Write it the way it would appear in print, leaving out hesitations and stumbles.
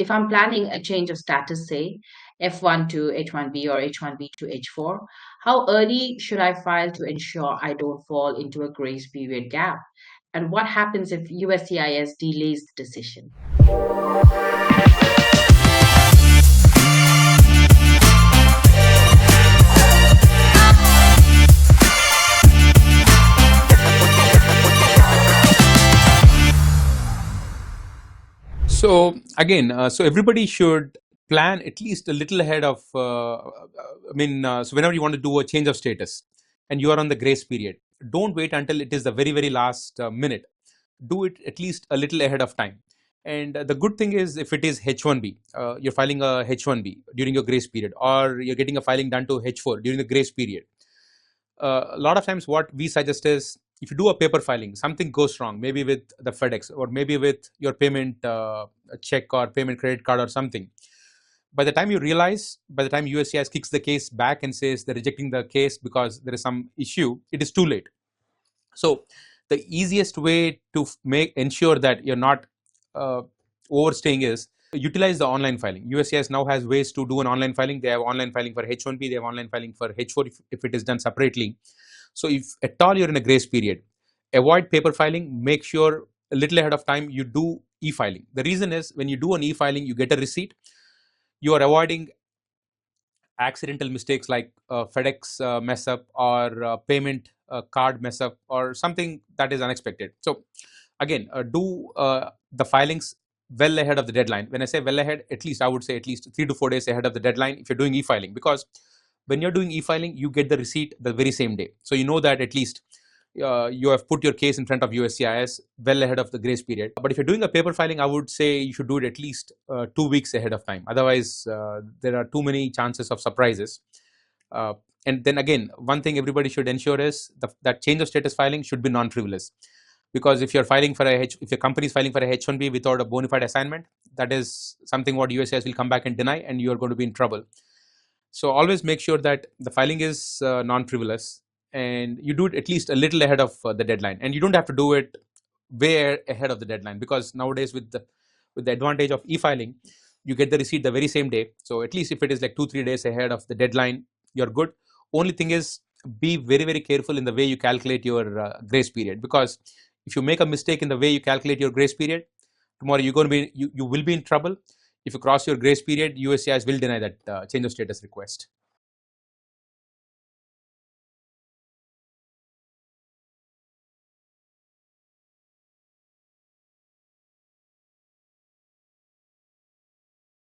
if I'm planning a change of status, say F1 to H1B or H1B to H4, how early should I file to ensure I don't fall into a grace period gap? And what happens if USCIS delays the decision? So again, so everybody should plan at least a little ahead of. So whenever you want to do a change of status, and you are on the grace period, don't wait until it is the very last minute. Do it at least a little ahead of time. And the good thing is, if it is H1B, you're filing a H1B during your grace period, or you're getting a filing done to H4 during the grace period. A lot of times what we suggest is, if you do a paper filing, something goes wrong, maybe with the FedEx or maybe with your payment check or payment credit card or something. By the time you realize, by the time USCIS kicks the case back and says they're rejecting the case because there is some issue, it is too late. So the easiest way to ensure that you're not overstaying is utilize the online filing. USCIS now has ways to do an online filing. They have online filing for H1B, they have online filing for H4 if it is done separately. So if at all you're in a grace period, avoid paper filing. Make sure a little ahead of time you do e-filing. The reason is, when you do an e-filing, you get a receipt. You are avoiding accidental mistakes like FedEx mess up, or payment card mess up, or something that is unexpected. So again, do the filings well ahead of the deadline. When I say well ahead, at least I would say at least 3 to 4 days ahead of the deadline if you're doing e-filing, because when you're doing e-filing, you get the receipt the very same day. So you know that at least you have put your case in front of USCIS well ahead of the grace period. But if you're doing a paper filing, I would say you should do it at least 2 weeks ahead of time. Otherwise, there are too many chances of surprises. And then again, one thing everybody should ensure is that change of status filing should be non-frivolous. Because if you're filing for if your company is filing for a H1B without a bona fide assignment, that is something what USCIS will come back and deny, and you are going to be in trouble. So always make sure that the filing is non-frivolous, and you do it at least a little ahead of the deadline. And you don't have to do it way ahead of the deadline, because nowadays with the advantage of e-filing, you get the receipt the very same day. So at least if it is like 2-3 days ahead of the deadline, you're good. Only thing is, be very careful in the way you calculate your grace period, because if you make a mistake in the way you calculate your grace period, tomorrow you're going to be you will be in trouble. If you cross your grace period, USCIS will deny that change of status request.